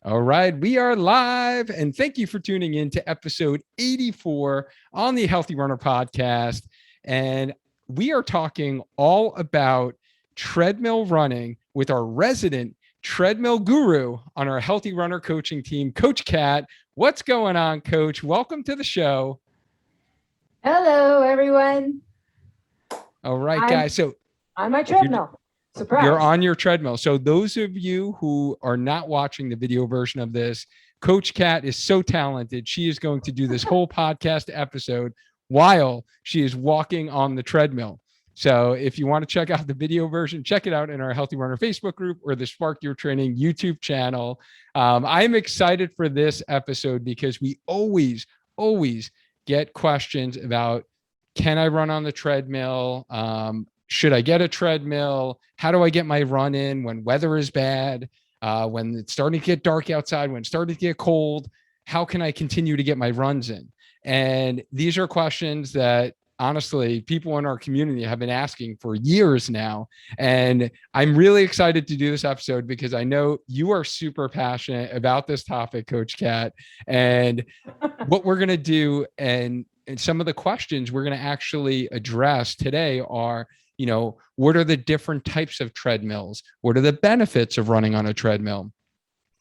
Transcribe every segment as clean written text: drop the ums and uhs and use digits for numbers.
All right, we are live, and thank you for tuning in to episode 84 on the Healthy Runner podcast. And we are talking all about treadmill running with our resident treadmill guru on our Healthy Runner coaching team, Coach Kat. What's going on, Coach? Welcome to the show. Hello, everyone. All right, guys. So on my treadmill. Surprise. You're on your treadmill. So those of you who are not watching the video version of this, Coach Kat is so talented. She is going to do this whole podcast episode while she is walking on the treadmill. So if you want to check out the video version, check it out in our Healthy Runner Facebook group or the Spark Your Training YouTube channel. I'm excited for this episode because we always get questions about, can I run on the treadmill? Should I get a treadmill? How do I get my run in when weather is bad? When it's starting to get dark outside, when it's starting to get cold, how can I continue to get my runs in? And these are questions that honestly, people in our community have been asking for years now. And I'm really excited to do this episode because I know you are super passionate about this topic, Coach Kat. And what we're going to do and some of the questions we're going to actually address today are, what are the different types of treadmills? What are the benefits of running on a treadmill?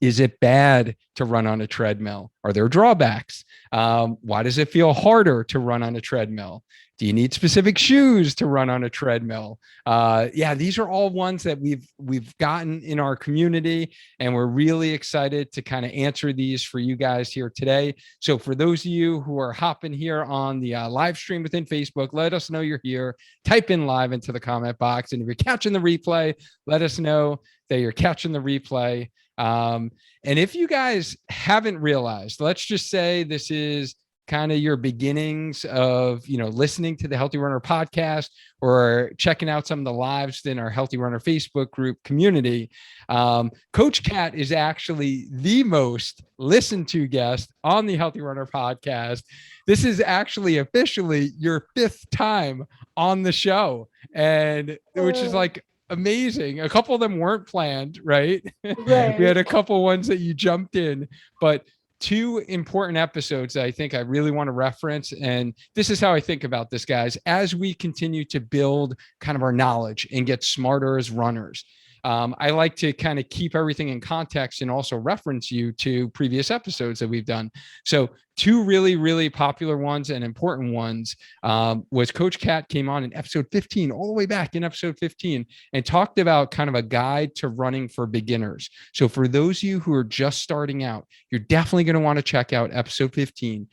Is it bad to run on a treadmill? Are there drawbacks? Why does it feel harder to run on a treadmill? Do you need specific shoes to run on a treadmill? These are all ones that we've gotten in our community, and we're really excited to kind of answer these for you guys here today. So for those of you who are hopping here on the live stream within Facebook, let us know you're here. Type in live into the comment box. And if you're catching the replay, let us know that you're catching the replay. And if you guys haven't realized, let's just say this is kind of your beginnings of, listening to the Healthy Runner podcast or checking out some of the lives in our Healthy Runner Facebook group community. Coach Kat is actually the most listened to guest on the Healthy Runner podcast. This is actually officially your 5th time on the show, and which is like amazing. A couple of them weren't planned, right? Right. We had a couple ones that you jumped in, but 2 important episodes that I think I really want to reference. And this is how I think about this, guys, as we continue to build kind of our knowledge and get smarter as runners. I like to kind of keep everything in context and also reference you to previous episodes that we've done. So 2 really, really popular ones and important ones was Coach Kat came on in episode 15, all the way back in episode 15, and talked about kind of a guide to running for beginners. So for those of you who are just starting out, you're definitely going to want to check out episode 15.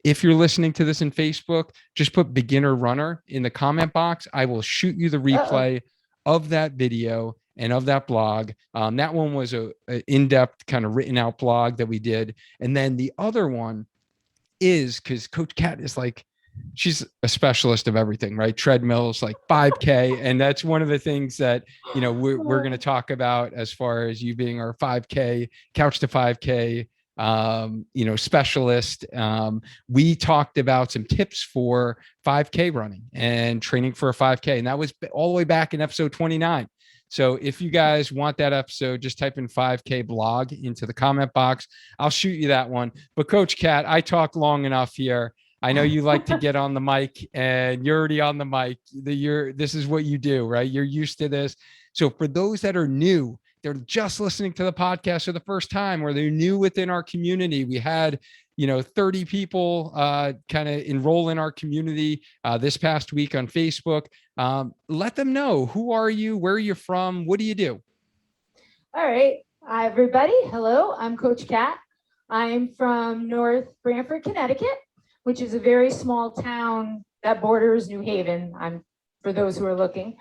If you're listening to this in Facebook, just put beginner runner in the comment box. I will shoot you the replay of that video and of that blog. That one was a in-depth kind of written out blog that we did. And then the other one is because Coach Kat is like, she's a specialist of everything, right? Treadmills, like 5K. And that's one of the things that, we're going to talk about as far as you being our 5K, couch to 5K, specialist. We talked about some tips for 5K running and training for a 5K. And that was all the way back in episode 29. So if you guys want that episode, just type in 5K blog into the comment box. I'll shoot you that one. But Coach Kat, I talked long enough here. I know you like to get on the mic, and you're already on the mic. This is what you do, right? You're used to this. So for those that are new, they're just listening to the podcast for the first time, or they're new within our community. We had 30 people kind of enroll in our community this past week on Facebook. Let them know, who are you? Where are you from? What do you do? All right. Hi, everybody. Hello, I'm Coach Kat. I'm from North Branford, Connecticut, which is a very small town that borders New Haven. For those who are looking.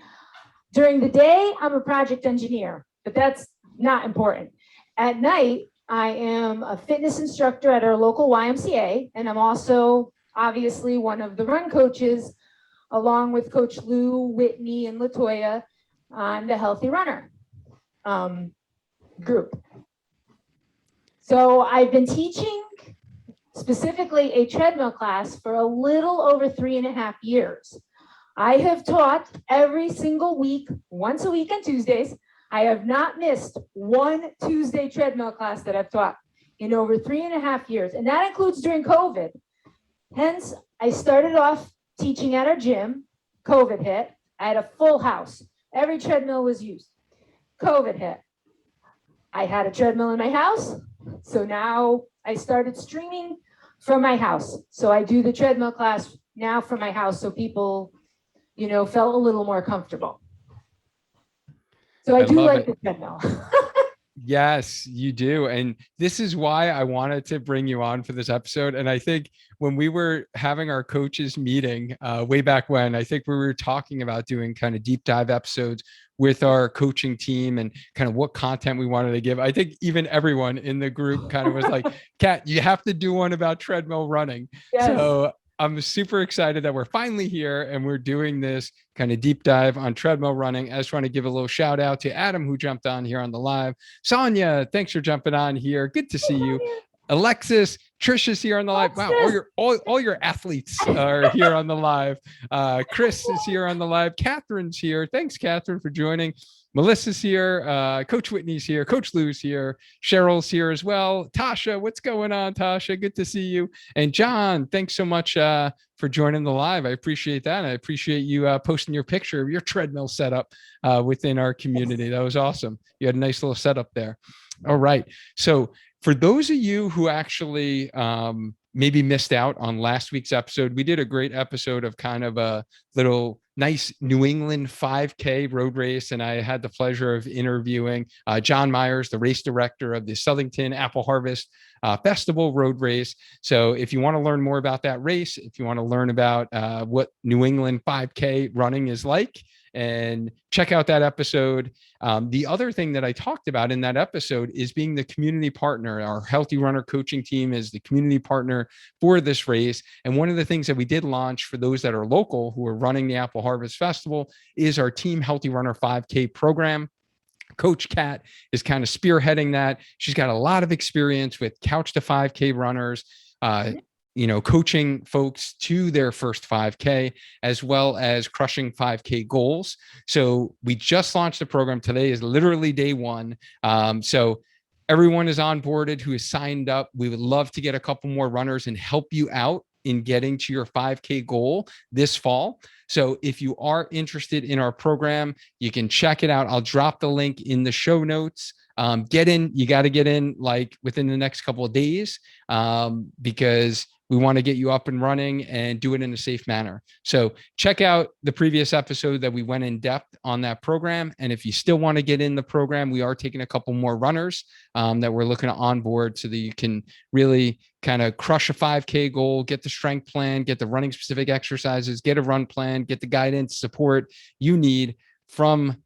During the day, I'm a project engineer, but that's not important. At night, I am a fitness instructor at our local YMCA, and I'm also obviously one of the run coaches, along with Coach Lou, Whitney, and Latoya on the Healthy Runner group. So I've been teaching specifically a treadmill class for a little over 3.5 years. I have taught every single week, once a week on Tuesdays, I have not missed one Tuesday treadmill class that I've taught in over 3.5 years, and that includes during COVID. Hence, I started off teaching at our gym. COVID hit. I had a full house. Every treadmill was used. COVID hit. I had a treadmill in my house. So now I started streaming from my house. So I do the treadmill class now from my house so people, felt a little more comfortable. So I do like the treadmill. Yes, you do. And this is why I wanted to bring you on for this episode. And I think when we were having our coaches meeting way back when, I think we were talking about doing kind of deep dive episodes with our coaching team and kind of what content we wanted to give. I think even everyone in the group kind of was like, Kat, you have to do one about treadmill running. Yes. So I'm super excited that we're finally here and we're doing this kind of deep dive on treadmill running. I just want to give a little shout out to Adam, who jumped on here on the live. Sonia, thanks for jumping on here. Good to see you. Alexis, Trisha's here on the live. Wow, all your athletes are here on the live. Chris is here on the live. Catherine's here. Thanks, Catherine, for joining. Melissa's here. Coach Whitney's here. Coach Lou's here. Cheryl's here as well. Tasha, what's going on, Tasha? Good to see you. And John, thanks so much for joining the live. I appreciate that. I appreciate you posting your picture of your treadmill setup within our community. That was awesome. You had a nice little setup there. All right. So for those of you who actually maybe missed out on last week's episode, we did a great episode of kind of a little nice New England 5K road race. And I had the pleasure of interviewing John Myers, the race director of the Southington Apple Harvest Festival road race. So if you want to learn more about that race, if you want to learn about what New England 5K running is like, and check out that episode. The other thing that I talked about in that episode is being the community partner. Our Healthy Runner coaching team is the community partner for this race. And one of the things that we did launch for those that are local who are running the Apple Harvest Festival is our Team Healthy Runner 5K program. Coach Kat is kind of spearheading that. She's got a lot of experience with couch to 5K runners, coaching folks to their first 5K, as well as crushing 5K goals. So we just launched the program. Today is literally day one. So everyone is onboarded who is signed up. We would love to get a couple more runners and help you out in getting to your 5K goal this fall. So if you are interested in our program, you can check it out. I'll drop the link in the show notes. Get in, you got to get in like within the next couple of days because we want to get you up and running and do it in a safe manner. So check out the previous episode that we went in depth on that program. And if you still want to get in the program, we are taking a couple more runners that we're looking to onboard so that you can really kind of crush a 5K goal, get the strength plan, get the running specific exercises, get a run plan, get the guidance, support you need from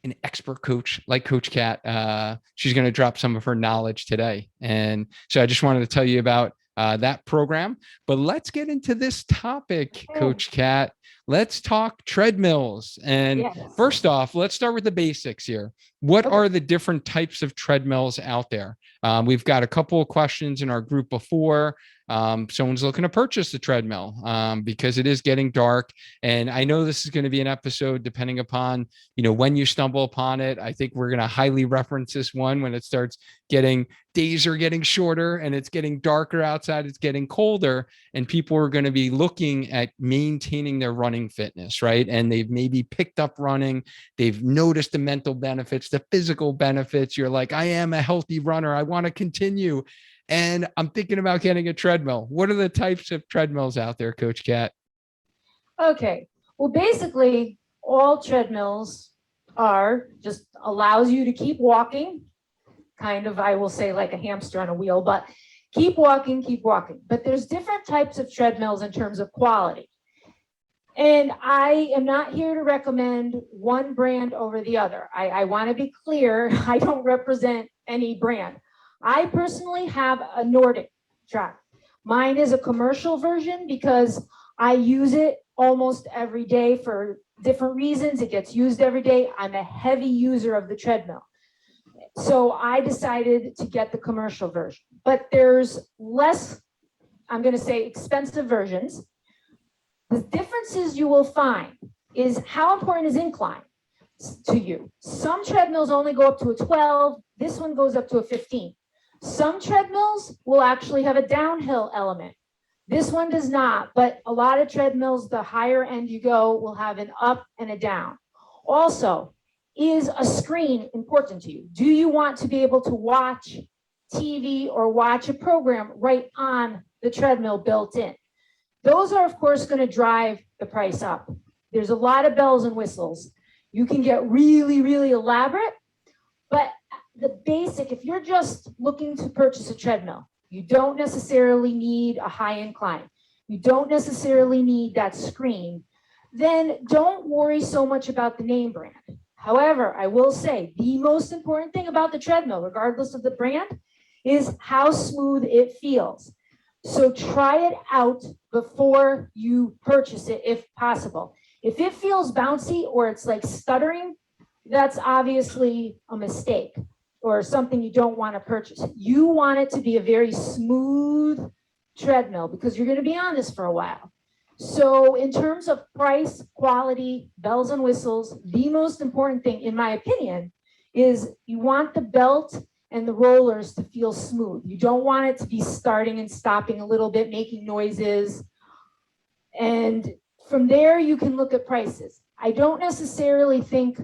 an expert coach like Coach Kat. She's going to drop some of her knowledge today. And so I just wanted to tell you about that program, but let's get into this topic, Coach Kat. Let's talk treadmills. And first off, let's start with the basics here. What are the different types of treadmills out there? We've got a couple of questions in our group before. Someone's looking to purchase the treadmill because it is getting dark. And I know this is going to be an episode depending upon, when you stumble upon it. I think we're going to highly reference this one when it starts days are getting shorter and it's getting darker outside, it's getting colder, and people are going to be looking at maintaining their running fitness, right? And they've maybe picked up running. They've noticed the mental benefits, the physical benefits. You're like, I am a healthy runner. I want to continue. And I'm thinking about getting a treadmill. What are the types of treadmills out there, Coach Kat? Okay. Well, basically, all treadmills are just allows you to keep walking, kind of, I will say, like a hamster on a wheel, but keep walking, keep walking. But there's different types of treadmills in terms of quality. And I am not here to recommend one brand over the other. I want to be clear. I don't represent any brand. I personally have a Nordic track. Mine is a commercial version because I use it almost every day for different reasons. It gets used every day. I'm a heavy user of the treadmill. So I decided to get the commercial version. But there's less, I'm going to say, expensive versions. The differences you will find is how important is incline. to you. Some treadmills only go up to a 12. This one goes up to a 15. Some treadmills will actually have a downhill element. This one does not, but a lot of treadmills, the higher end you go, will have an up and a down. Also, is a screen important to you? Do you want to be able to watch TV or watch a program right on the treadmill built in? Those are, of course, going to drive the price up. There's a lot of bells and whistles. You can get really, really elaborate, but the basic, if you're just looking to purchase a treadmill, you don't necessarily need a high incline. You don't necessarily need that screen. Then don't worry so much about the name brand. However, I will say the most important thing about the treadmill, regardless of the brand, is how smooth it feels. So try it out before you purchase it if possible. If it feels bouncy or it's like stuttering, that's obviously a mistake or something you don't want to purchase. You want it to be a very smooth treadmill because you're going to be on this for a while. So in terms of price, quality, bells and whistles, the most important thing, in my opinion, is you want the belt and the rollers to feel smooth. You don't want it to be starting and stopping a little bit, making noises. And from there, you can look at prices. I don't necessarily think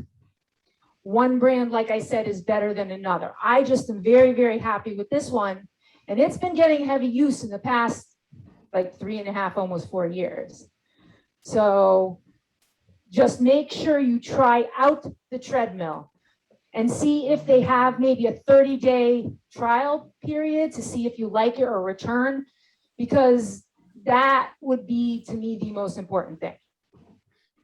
one brand, like I said, is better than another. I just am very, very happy with this one. And it's been getting heavy use in the past, like 3.5, almost 4 years. So just make sure you try out the treadmill and see if they have maybe a 30-day trial period to see if you like it or return, because that would be, to me, the most important thing.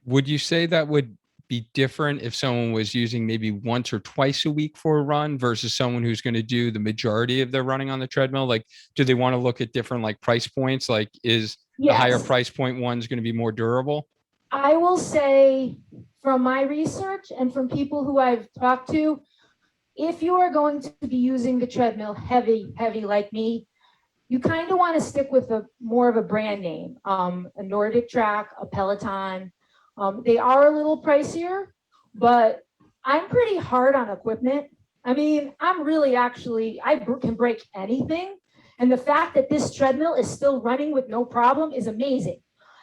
Would you say that would be different if someone was using maybe once or twice a week for a run versus someone who's going to do the majority of their running on the treadmill? Like, do they want to look at different like price points? Like, is the higher price point one's going to be more durable? I will say from my research and from people who I've talked to, if you are going to be using the treadmill heavy like me, you kind of want to stick with more of a brand name, a Nordic Track, a Peloton. They are a little pricier, but I'm pretty hard on equipment. I mean, I'm really I can break anything. And the fact that this treadmill is still running with no problem is amazing.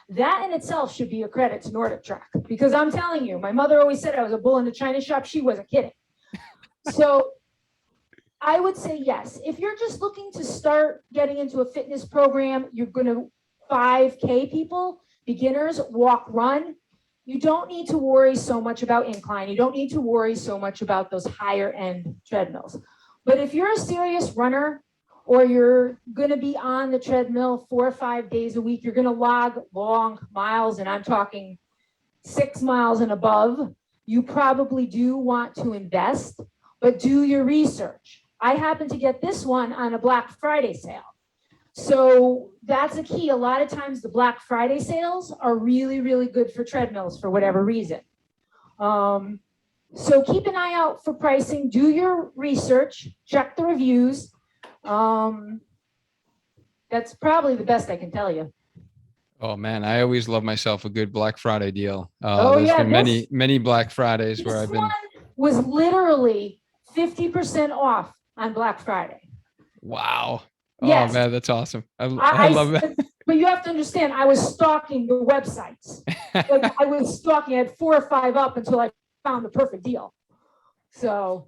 That in itself should be a credit to Nordic Track, because I'm telling you, my mother always said I was a bull in the china shop. She wasn't kidding. So I would say yes. If you're just looking to start getting into a fitness program, you're going to 5K people, beginners, walk, run. You don't need to worry so much about incline. You don't need to worry so much about those higher end treadmills. But if you're a serious runner, or you're going to be on the treadmill 4 or 5 days a week, you're going to log long miles, and I'm talking 6 miles and above, you probably do want to invest, but do your research. I happen to get this one on a Black Friday sale. So that's a key. A lot of times the Black Friday sales are really, really good for treadmills for whatever reason. So keep an eye out for pricing, do your research, check the reviews. That's probably the best I can tell you. Oh man, I always love myself a good Black Friday deal. There's been many Black Fridays where I've been. This one was literally 50% off on Black Friday. Wow. Yes. Oh man, that's awesome. I love that. But you have to understand, I was stalking the websites. Like I was stalking, I had 4 or 5 up until I found the perfect deal. So.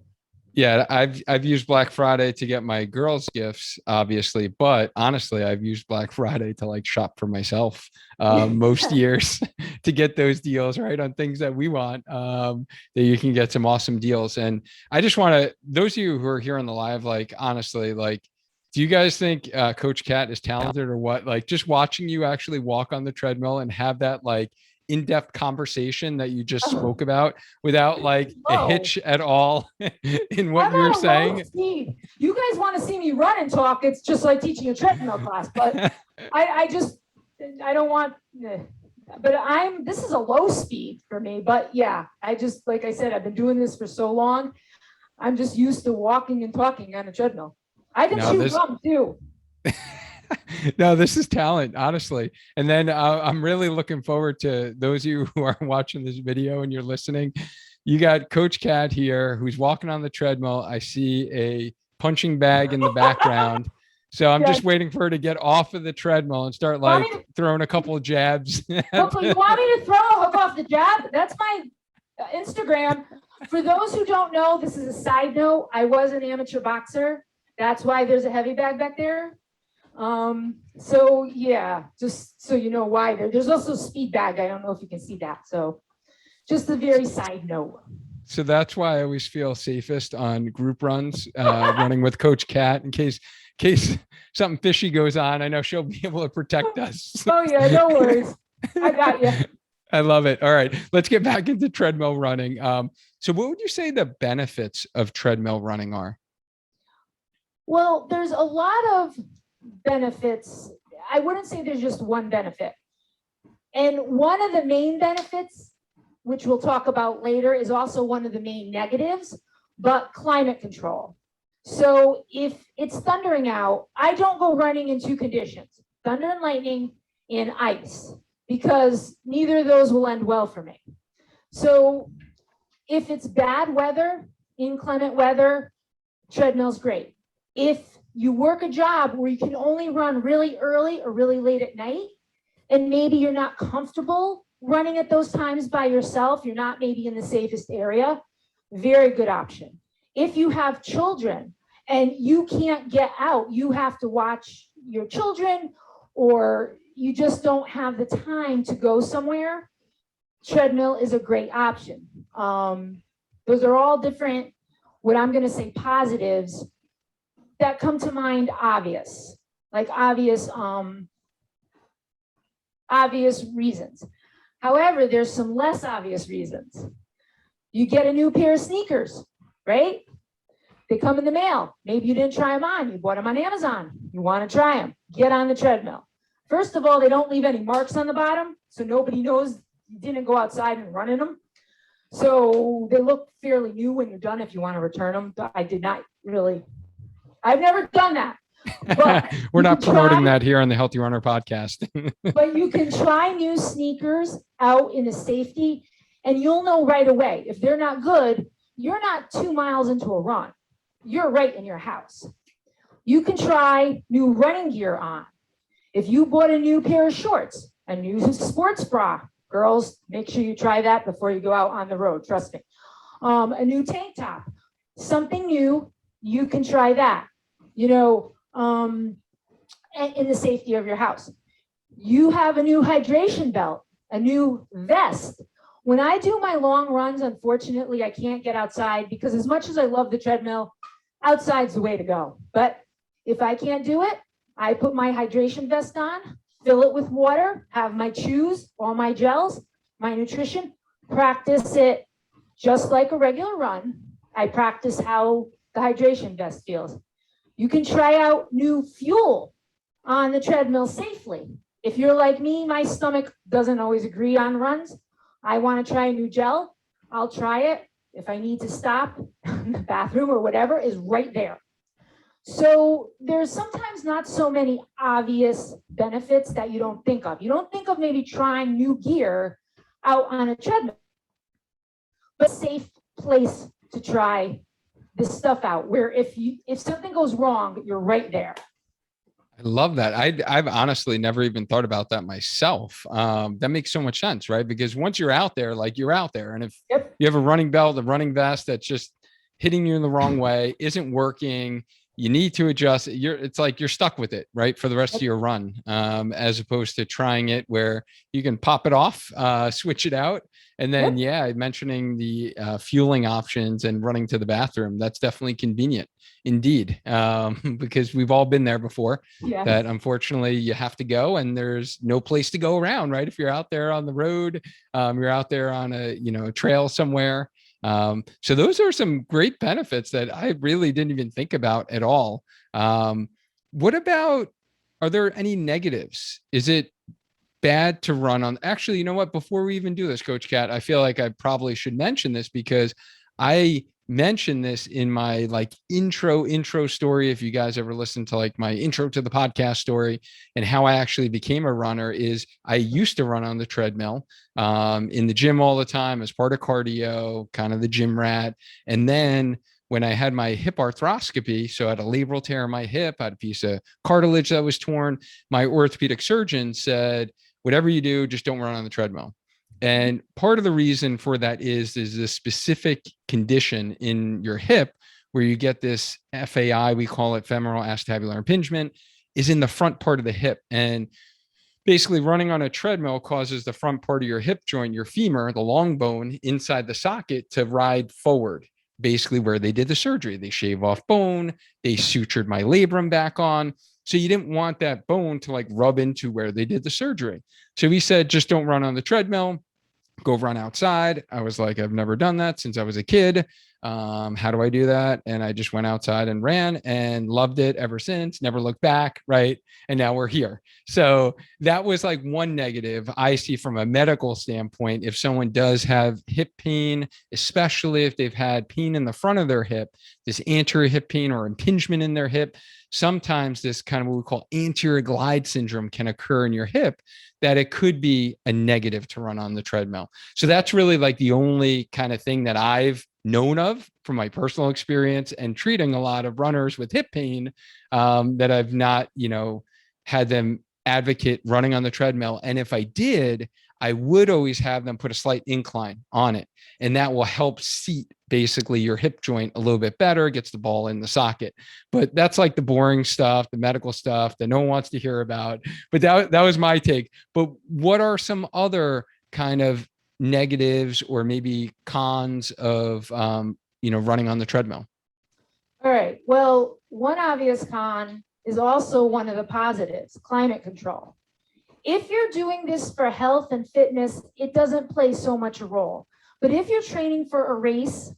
Yeah, I've used Black Friday to get my girls gifts, obviously, but honestly, I've used Black Friday to like shop for myself most years to get those deals right on things that we want, that you can get some awesome deals. And I just want to, those of you who are here on the live, like honestly, like, do you guys think Coach Kat is talented or what? Like just watching you actually walk on the treadmill and have that like in-depth conversation that you just spoke about without like a hitch at all in what you were saying. You guys want to see me run and talk. It's just like teaching a treadmill class, but I don't want, but this is a low speed for me, but yeah, like I said, I've been doing this for so long. I'm just used to walking and talking on a treadmill. I can chew gum too. No, this is talent, honestly. And then I'm really looking forward to those of you who are watching this video and you're listening. You got Coach Cat here who's walking on the treadmill. I see a punching bag in the background. So I'm just waiting for her to get off of the treadmill and start like throwing a couple of jabs. You want me to throw a hook off the jab? That's my Instagram. For those who don't know, this is a side note. I was an amateur boxer. That's why there's a heavy bag back there. So yeah, just so you know why there's also a speed bag. I don't know if you can see that. So just a very side note. So that's why I always feel safest on group runs, running with Coach Cat in case something fishy goes on. I know she'll be able to protect us. Oh yeah, no worries. I got you. I love it. All right, let's get back into treadmill running. So what would you say the benefits of treadmill running are? Well, there's a lot of benefits. I wouldn't say there's just one benefit. And one of the main benefits, which we'll talk about later, is also one of the main negatives, but climate control. So if it's thundering out, I don't go running in two conditions, thunder and lightning and ice, because neither of those will end well for me. So if it's bad weather, inclement weather, treadmill's great. If you work a job where you can only run really early or really late at night, and maybe you're not comfortable running at those times by yourself, you're not maybe in the safest area, very good option. If you have children and you can't get out, you have to watch your children, or you just don't have the time to go somewhere, treadmill is a great option. Those are all different, what I'm gonna say, positives that come to mind obvious reasons. However, there's some less obvious reasons. You get a new pair of sneakers, right? They come in the mail. Maybe you didn't try them on. You bought them on Amazon. You want to try them. Get on the treadmill. First of all, they don't leave any marks on the bottom, so nobody knows you didn't go outside and run in them. So they look fairly new when you're done if you want to return them. I've never done that. But we're not promoting that here on the Healthy Runner podcast. But you can try new sneakers out in the safety, and you'll know right away. If they're not good, you're not 2 miles into a run. You're right in your house. You can try new running gear on. If you bought a new pair of shorts, a new sports bra, girls, make sure you try that before you go out on the road. Trust me. A new tank top, something new, you can try that. In the safety of your house. You have a new hydration belt, a new vest. When I do my long runs, unfortunately, I can't get outside because as much as I love the treadmill, outside's the way to go. But if I can't do it, I put my hydration vest on, fill it with water, have my chews, all my gels, my nutrition, practice it just like a regular run. I practice how the hydration vest feels. You can try out new fuel on the treadmill safely. If you're like me, my stomach doesn't always agree on runs. I want to try a new gel. I'll try it. If I need to stop in the bathroom or whatever, is right there. So there's sometimes not so many obvious benefits that you don't think of. You don't think of maybe trying new gear out on a treadmill, but a safe place to try this stuff out, where if something goes wrong, you're right there. I love that. I've honestly never even thought about that myself. That makes so much sense, right? Because once you're out there, like you're out there, and if you have a running belt, a running vest that's just hitting you in the wrong way, isn't working, you need to adjust. It's like you're stuck with it, right, for the rest of your run, as opposed to trying it where you can pop it off, switch it out. And then, mentioning the fueling options and running to the bathroom, that's definitely convenient indeed, because we've all been there before, that unfortunately you have to go and there's no place to go around, right? If you're out there on the road, you're out there on a trail somewhere. So those are some great benefits that I really didn't even think about at all. What about, are there any negatives? Is it bad to run on? Actually, you know what? Before we even do this, Coach Cat, I feel like I probably should mention this because I mention this in my like intro story. If you guys ever listen to like my intro to the podcast story and how I actually became a runner, is I used to run on the treadmill in the gym all the time as part of cardio, kind of the gym rat. And then when I had my hip arthroscopy, so I had a labral tear in my hip, I had a piece of cartilage that was torn, my orthopedic surgeon said, whatever you do, just don't run on the treadmill. And part of the reason for that is this specific condition in your hip where you get this FAI, we call it femoral acetabular impingement, is in the front part of the hip. And basically running on a treadmill causes the front part of your hip joint, your femur, the long bone inside the socket, to ride forward, basically where they did the surgery. They shave off bone, they sutured my labrum back on. So you didn't want that bone to like rub into where they did the surgery. So he said, just don't run on the treadmill, go run outside. I was like, I've never done that since I was a kid. How do I do that? And I just went outside and ran and loved it ever since, never looked back. Right. And now we're here. So that was like one negative I see from a medical standpoint. If someone does have hip pain, especially if they've had pain in the front of their hip, this anterior hip pain or impingement in their hip, sometimes this kind of what we call anterior glide syndrome can occur in your hip, that it could be a negative to run on the treadmill. So that's really like the only kind of thing that I've known of from my personal experience and treating a lot of runners with hip pain, that I've not, had them advocate running on the treadmill. And if I did, I would always have them put a slight incline on it. And that will help seat basically your hip joint a little bit better, gets the ball in the socket. But that's like the boring stuff, the medical stuff that no one wants to hear about. But that was my take. But what are some other kind of negatives or maybe cons of, running on the treadmill? All right. Well, one obvious con is also one of the positives, climate control. If you're doing this for health and fitness, it doesn't play so much a role. But if you're training for a race,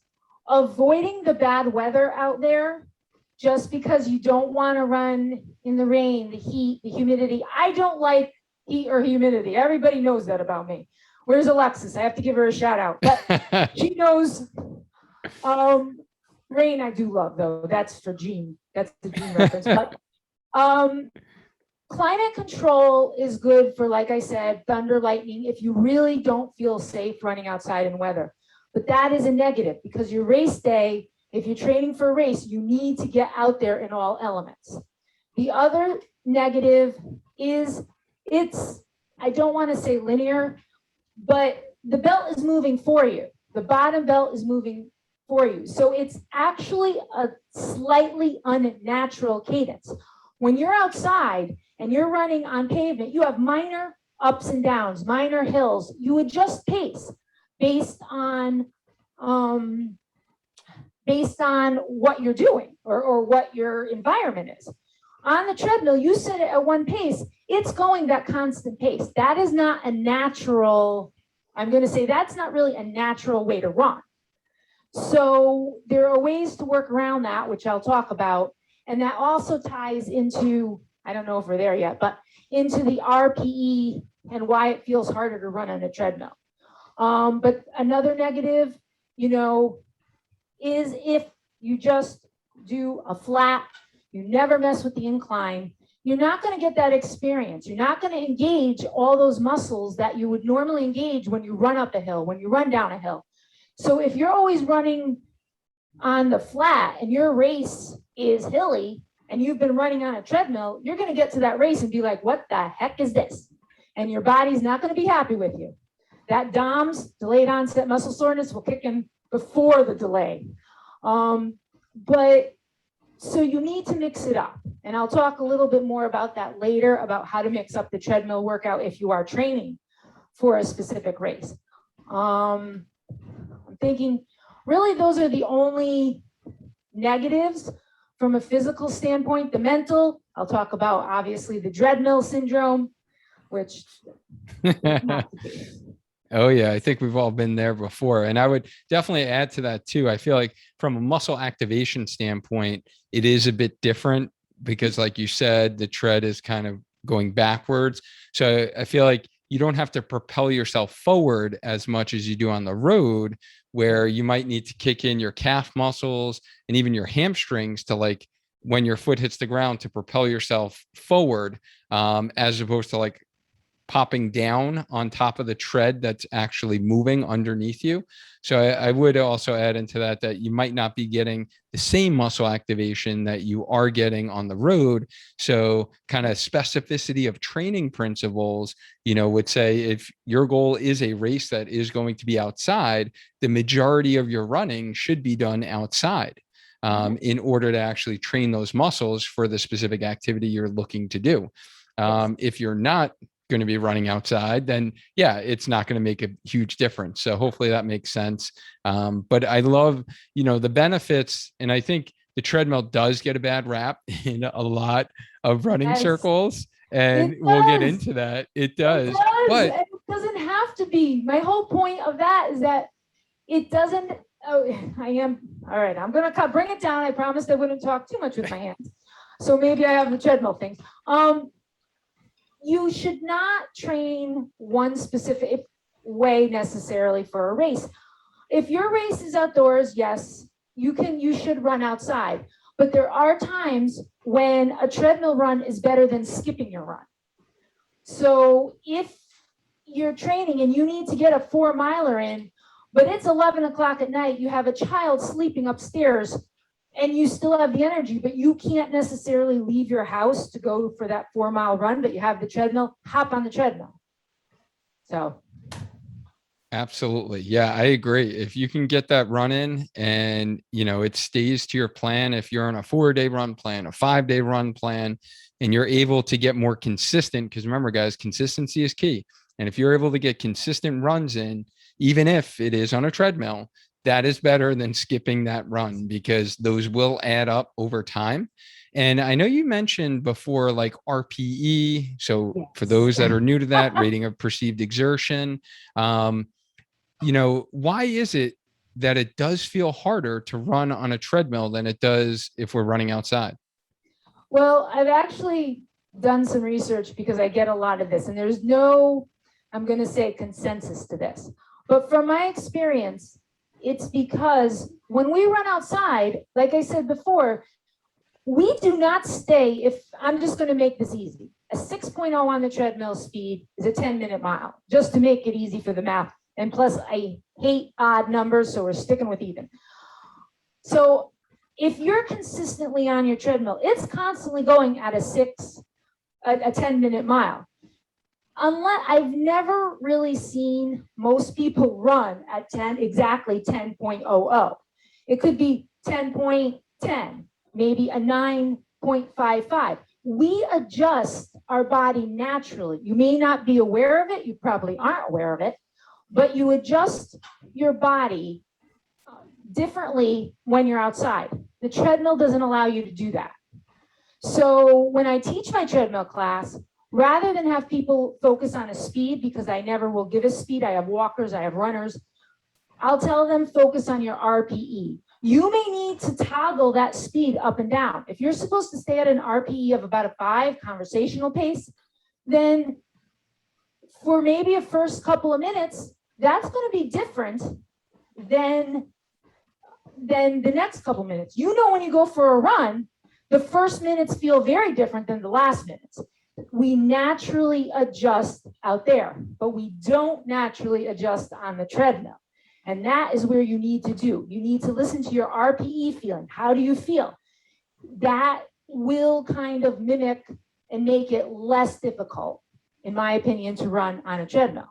avoiding the bad weather out there just because you don't want to run in the rain, the heat, the humidity. I don't like heat or humidity. Everybody knows that about me. Where's Alexis? I have to give her a shout out. But she knows. Rain I do love, though. That's for Gene. That's the Gene reference. But climate control is good for, like I said, thunder, lightning, if you really don't feel safe running outside in weather. But that is a negative because your race day, if you're training for a race, you need to get out there in all elements. The other negative is I don't want to say linear, but the belt is moving for you. The bottom belt is moving for you. So it's actually a slightly unnatural cadence. When you're outside and you're running on pavement, you have minor ups and downs, minor hills. You adjust pace based on what you're doing or what your environment is. On the treadmill, you set it at one pace. It's going that constant pace. That is not a natural, I'm going to say that's not really a natural way to run. So there are ways to work around that, which I'll talk about. And that also ties into, I don't know if we're there yet, but into the RPE and why it feels harder to run on a treadmill. But another negative, is if you just do a flat, you never mess with the incline, you're not going to get that experience. You're not going to engage all those muscles that you would normally engage when you run up a hill, when you run down a hill. So if you're always running on the flat and your race is hilly and you've been running on a treadmill, you're going to get to that race and be like, what the heck is this? And your body's not going to be happy with you. That DOMS, delayed onset muscle soreness, will kick in before the delay. But so you need to mix it up. And I'll talk a little bit more about that later, about how to mix up the treadmill workout if you are training for a specific race. I'm thinking really those are the only negatives from a physical standpoint. The mental, I'll talk about obviously the Treadmill Syndrome, which Oh yeah, I think we've all been there before. And I would definitely add to that too. I feel like from a muscle activation standpoint, it is a bit different because like you said, the tread is kind of going backwards. So I feel like you don't have to propel yourself forward as much as you do on the road, where you might need to kick in your calf muscles and even your hamstrings to like when your foot hits the ground to propel yourself forward, as opposed to like popping down on top of the tread that's actually moving underneath you. So I would also add into that you might not be getting the same muscle activation that you are getting on the road. So kind of specificity of training principles, would say if your goal is a race that is going to be outside, the majority of your running should be done outside. In order to actually train those muscles for the specific activity you're looking to do. If you're not going to be running outside, then yeah, it's not going to make a huge difference. So hopefully that makes sense. But I love, the benefits. And I think the treadmill does get a bad rap in a lot of running circles. And we'll get into that. It does. But it doesn't have to be. My whole point of that is that it doesn't. Oh, I am. All right. I'm going to bring it down. I promised I wouldn't talk too much with my hands. So maybe I have the treadmill things. You should not train one specific way necessarily for a race. If your race is outdoors, yes, you should run outside. But there are times when a treadmill run is better than skipping your run. So if you're training and you need to get a 4-miler in, but it's 11 o'clock at night, you have a child sleeping upstairs, and you still have the energy, but you can't necessarily leave your house to go for that 4-mile run, but you have the treadmill, hop on the treadmill. So. Absolutely. Yeah, I agree. If you can get that run in and, it stays to your plan, if you're on a 4-day run plan, a 5-day run plan, and you're able to get more consistent, because remember, guys, consistency is key. And if you're able to get consistent runs in, even if it is on a treadmill, that is better than skipping that run, because those will add up over time. And I know you mentioned before, like RPE. So for those that are new to that, rating of perceived exertion, why is it that it does feel harder to run on a treadmill than it does if we're running outside? Well, I've actually done some research because I get a lot of this, and there's no, I'm going to say, consensus to this. But from my experience, it's because when we run outside, like I said before, we do not stay, if I'm just going to make this easy, a 6.0 on the treadmill speed is a 10-minute mile, just to make it easy for the math. And plus, I hate odd numbers, so we're sticking with even. So if you're consistently on your treadmill, it's constantly going at a 10-minute mile. Unless I've never really seen most people run at exactly 10.00. It could be 10.10, maybe a 9.55. We adjust our body naturally. You may not be aware of it. You probably aren't aware of it, but you adjust your body differently when you're outside. The treadmill doesn't allow you to do that. So when I teach my treadmill class, rather than have people focus on a speed, because I never will give a speed, I have walkers, I have runners, I'll tell them focus on your RPE. You may need to toggle that speed up and down. If you're supposed to stay at an RPE of about a 5 conversational pace, then for maybe a first couple of minutes, that's going to be different than the next couple minutes. When you go for a run, the first minutes feel very different than the last minutes. We naturally adjust out there, but we don't naturally adjust on the treadmill. And that is where you need to do. You need to listen to your RPE feeling. How do you feel? That will kind of mimic and make it less difficult, in my opinion, to run on a treadmill.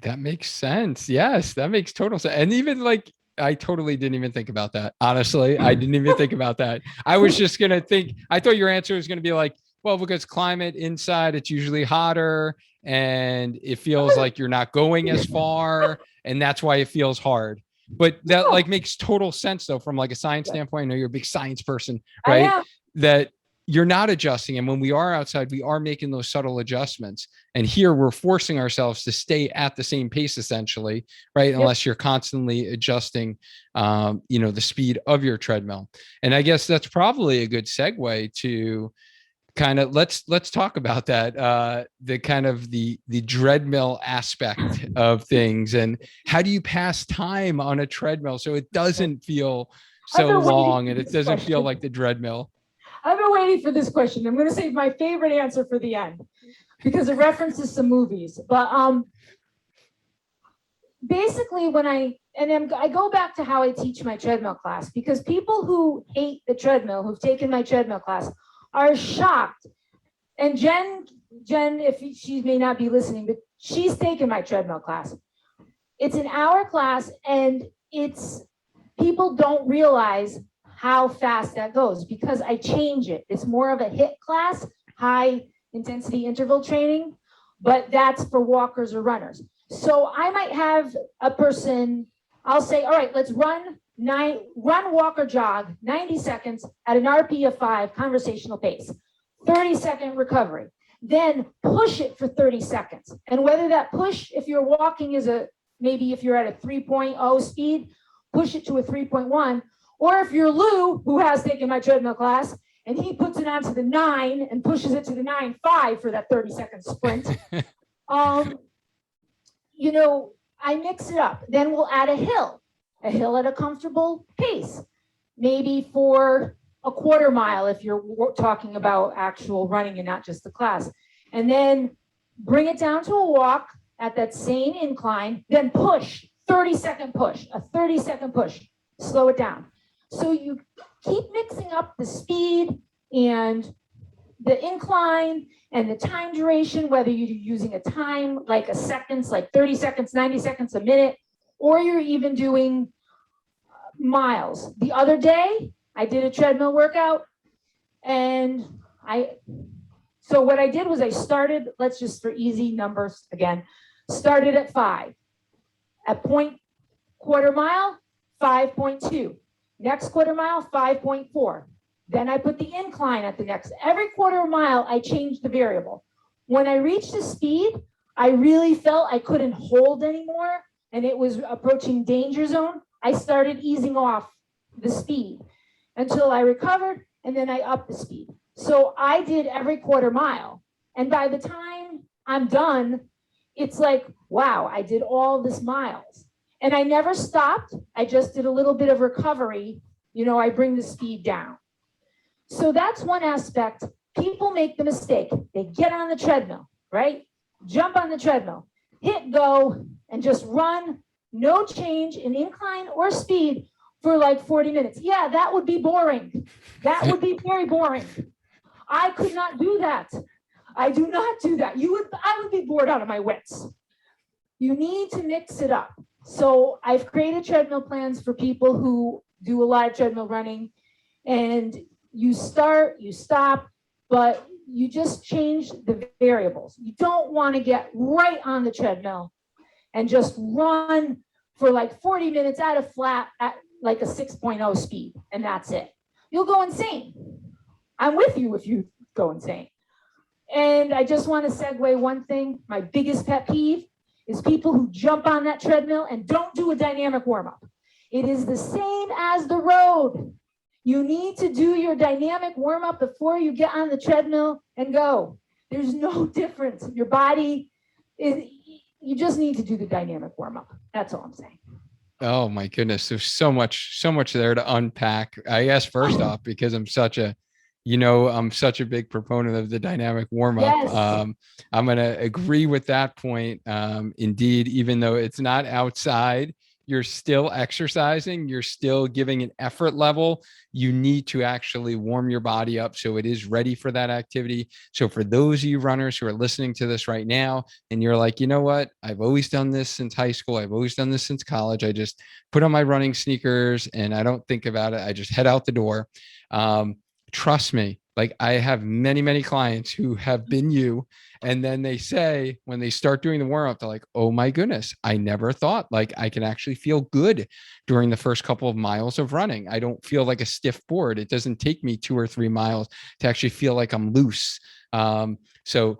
That makes sense. Yes, that makes total sense. And even like, I totally didn't even think about that. Honestly, I didn't even think about that. I was just going to think, I thought your answer was going to be like, well, because climate inside, it's usually hotter and it feels like you're not going as far. And that's why it feels hard. But that like makes total sense though, from like a science standpoint. I know you're a big science person, right? That you're not adjusting. And when we are outside, we are making those subtle adjustments. And here we're forcing ourselves to stay at the same pace, essentially, right? Yep. Unless you're constantly adjusting, the speed of your treadmill. And I guess that's probably a good segue to kind of let's talk about that, the kind of the treadmill aspect of things, and how do you pass time on a treadmill so it doesn't feel I've so been waiting long for and it this doesn't feel question. like the treadmill? I've been waiting for this question. I'm going to save my favorite answer for the end because it references some movies. But basically, I go back to how I teach my treadmill class, because people who hate the treadmill, who've taken my treadmill class, are shocked. And Jen, if she may not be listening, but she's taken my treadmill class. It's an hour class, and people don't realize how fast that goes because I change it. It's more of a HIIT class, high intensity interval training, but that's for walkers or runners. So I might have a person, I'll say, all right, let's run, walk or jog 90 seconds at an RP of 5, conversational pace, 30-second recovery. Then push it for 30 seconds. And whether that push, if you're walking, is maybe if you're at a 3.0 speed, push it to a 3.1. Or if you're Lou, who has taken my treadmill class, and he puts it onto the 9 and pushes it to the 9.5 for that 30-second sprint. I mix it up. Then we'll add a hill at a comfortable pace, maybe for a quarter mile if you're talking about actual running and not just the class. And then bring it down to a walk at that same incline, then push, 30-second push, a 30-second push, slow it down. So you keep mixing up the speed and the incline and the time duration, whether you're using a time like a seconds, like 30 seconds, 90 seconds, a minute, or you're even doing miles. The other day, I did a treadmill workout, and so what I did was I started, let's just for easy numbers again, started at 5. At quarter mile, 5.2. Next quarter mile, 5.4. Then I put the incline at the next. Every quarter mile, I changed the variable. When I reached the speed, I really felt I couldn't hold anymore, and it was approaching danger zone. I started easing off the speed until I recovered, and then I upped the speed. So I did every quarter mile. And by the time I'm done, it's like, wow, I did all this miles. And I never stopped. I just did a little bit of recovery. I bring the speed down. So that's one aspect. People make the mistake. They get on the treadmill, right? Jump on the treadmill, hit go, and just run, no change in incline or speed for like 40 minutes. Yeah, that would be boring. That would be very boring. I could not do that. I do not do that. I would be bored out of my wits. You need to mix it up. So I've created treadmill plans for people who do a lot of treadmill running, and you start, you stop, but you just change the variables. You don't want to get right on the treadmill and just run for like 40 minutes at a flat at like a 6.0 speed, and that's it. You'll go insane. I'm with you if you go insane. And I just want to segue one thing. My biggest pet peeve is people who jump on that treadmill and don't do a dynamic warm-up. It is the same as the road. You need to do your dynamic warm-up before you get on the treadmill and go. There's no difference. Your body you just need to do the dynamic warm-up. That's all I'm saying. Oh my goodness. There's so much there to unpack. I guess first off, because I'm such a big proponent of the dynamic warm-up. Yes. I'm going to agree with that point. Indeed, even though it's not outside, you're still exercising, you're still giving an effort level. You need to actually warm your body up so it is ready for that activity. So for those of you runners who are listening to this right now, and you're like, you know what? I've always done this since high school. I've always done this since college. I just put on my running sneakers and I don't think about it. I just head out the door. Trust me, like I have many, many clients who have been you. And then they say, when they start doing the warm up, they're like, oh my goodness, I never thought like I can actually feel good during the first couple of miles of running. I don't feel like a stiff board. It doesn't take me 2 or 3 miles to actually feel like I'm loose. So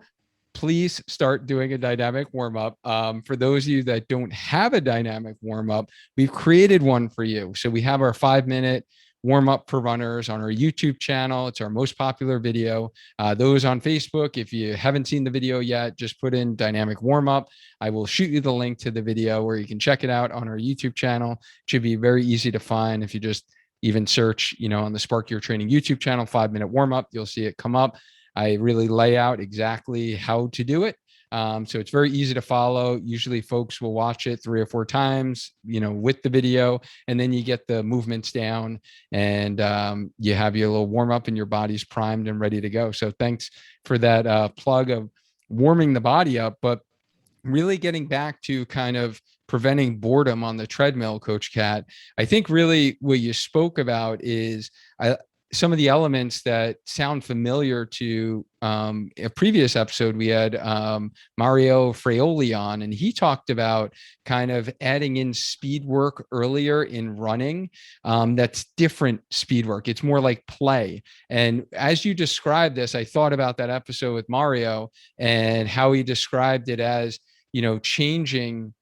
please start doing a dynamic warm up. For those of you that don't have a dynamic warm up, we've created one for you. So we have our 5-minute warm up for runners on our YouTube channel. It's our most popular video. Those on Facebook, if you haven't seen the video yet, just put in dynamic warm up. I will shoot you the link to the video where you can check it out on our YouTube channel. It should be very easy to find. If you just even search, on the Spark Your Training YouTube channel, 5-minute warm up, you'll see it come up. I really lay out exactly how to do it. So it's very easy to follow. Usually folks will watch it 3 or 4 times, with the video, and then you get the movements down and you have your little warm up and your body's primed and ready to go. So thanks for that plug of warming the body up, but really getting back to kind of preventing boredom on the treadmill, Coach Kat. I think really what you spoke about is some of the elements that sound familiar to a previous episode. We had Mario Fraioli on, and he talked about kind of adding in speed work earlier in running. That's different speed work. It's more like play. And as you described this, I thought about that episode with Mario and how he described it as, changing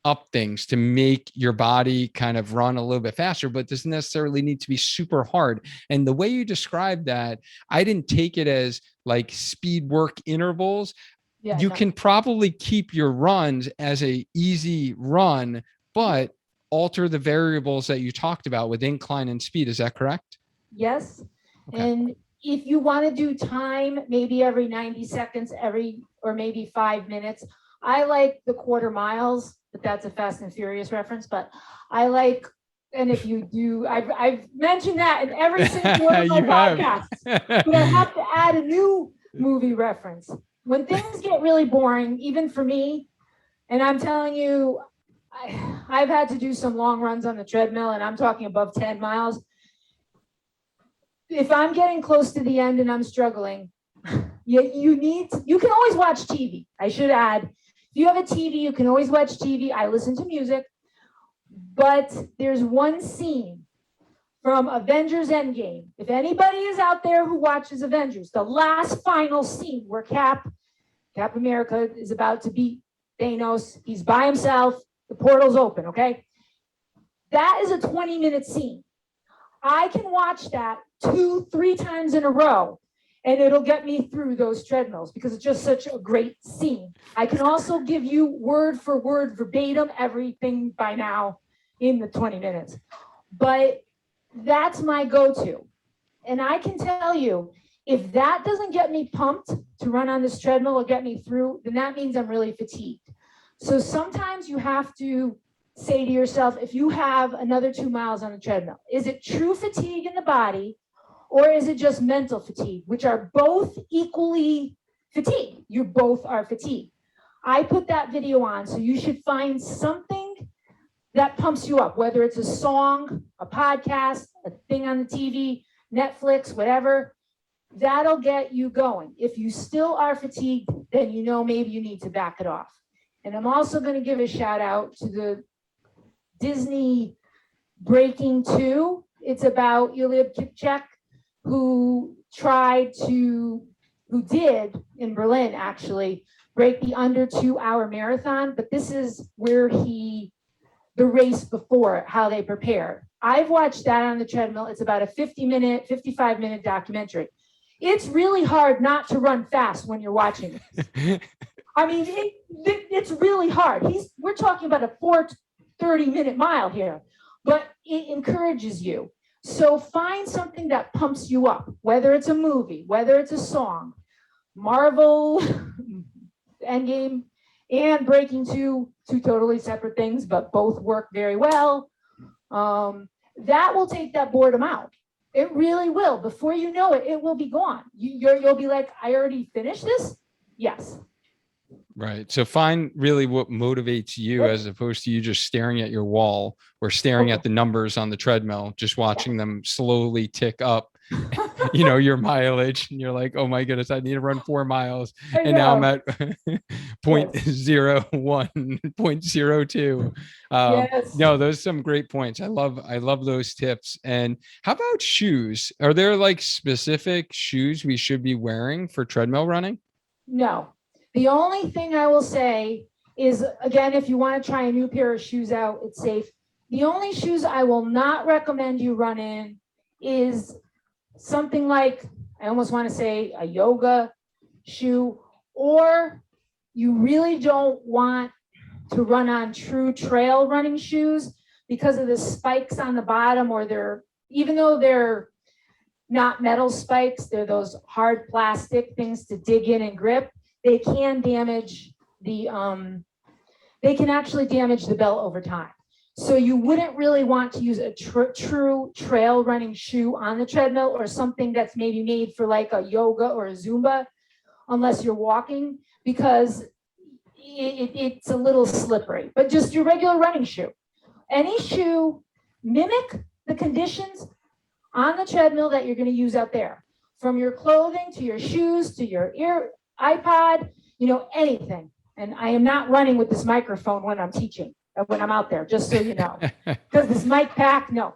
up things to make your body kind of run a little bit faster, but doesn't necessarily need to be super hard. And the way you described that, I didn't take it as like speed work intervals. You can probably keep your runs as a easy run, but alter the variables that you talked about with incline and speed. Is that correct? Yes. Okay. And if you want to do time, maybe every 90 seconds, or maybe 5 minutes, I like the quarter miles, but that's a Fast and Furious reference. But I like, and if you do, I've mentioned that in every single one of my podcasts, but I have to add a new movie reference. When things get really boring, even for me, and I'm telling you, I've had to do some long runs on the treadmill, and I'm talking above 10 miles. If I'm getting close to the end and I'm struggling, you can always watch TV. I should add, if you have a TV, you can always watch TV. I listen to music, but there's one scene from Avengers Endgame. If anybody is out there who watches Avengers, the last final scene where Cap America is about to beat Thanos. He's by himself. The portal's open, okay? That is a 20-minute scene. I can watch that 2-3 times in a row, and it'll get me through those treadmills because it's just such a great scene. I can also give you word for word, verbatim, everything by now in the 20 minutes. But that's my go-to. And I can tell you, if that doesn't get me pumped to run on this treadmill or get me through, then that means I'm really fatigued. So sometimes you have to say to yourself, if you have another 2 miles on the treadmill, is it true fatigue in the body, or is it just mental fatigue, which are both equally fatigued? You both are fatigued. I put that video on, so you should find something that pumps you up, whether it's a song, a podcast, a thing on the TV, Netflix, whatever. That'll get you going. If you still are fatigued, then maybe you need to back it off. And I'm also going to give a shout out to the Disney Breaking 2. It's about Eliud Kipchak, who did in Berlin actually break the under 2-hour marathon, but this is where the race before, how they prepared. I've watched that on the treadmill. It's about a 55-minute documentary. It's really hard not to run fast when you're watching it. I mean, it's really hard. We're talking about a 4:30-minute mile here, but it encourages you. So find something that pumps you up, whether it's a movie, whether it's a song. Marvel, Endgame, and Breaking 2 totally separate things, but both work very well. That will take that boredom out. It really will. Before you know it, it will be gone. You'll be like, I already finished this? Yes. Right. So find really what motivates you, as opposed to you just staring at your wall or staring at the numbers on the treadmill, just watching them slowly tick up, your mileage. And you're like, oh my goodness, I need to run 4 miles. And now I'm at 0.01, 0.02. No, those are some great points. I love those tips. And how about shoes? Are there like specific shoes we should be wearing for treadmill running? No. The only thing I will say is, again, if you want to try a new pair of shoes out, it's safe. The only shoes I will not recommend you run in is something like, I almost want to say a yoga shoe, or you really don't want to run on true trail running shoes because of the spikes on the bottom, or even though they're not metal spikes, they're those hard plastic things to dig in and grip. They can damage they can actually damage the belt over time. So you wouldn't really want to use a true trail running shoe on the treadmill, or something that's maybe made for like a yoga or a Zumba, unless you're walking, because it's a little slippery. But just your regular running shoe. Any shoe, mimic the conditions on the treadmill that you're going to use out there, from your clothing to your shoes to your iPod, anything. And I am not running with this microphone when I'm teaching, when I'm out there, just so you know, because this mic pack, no.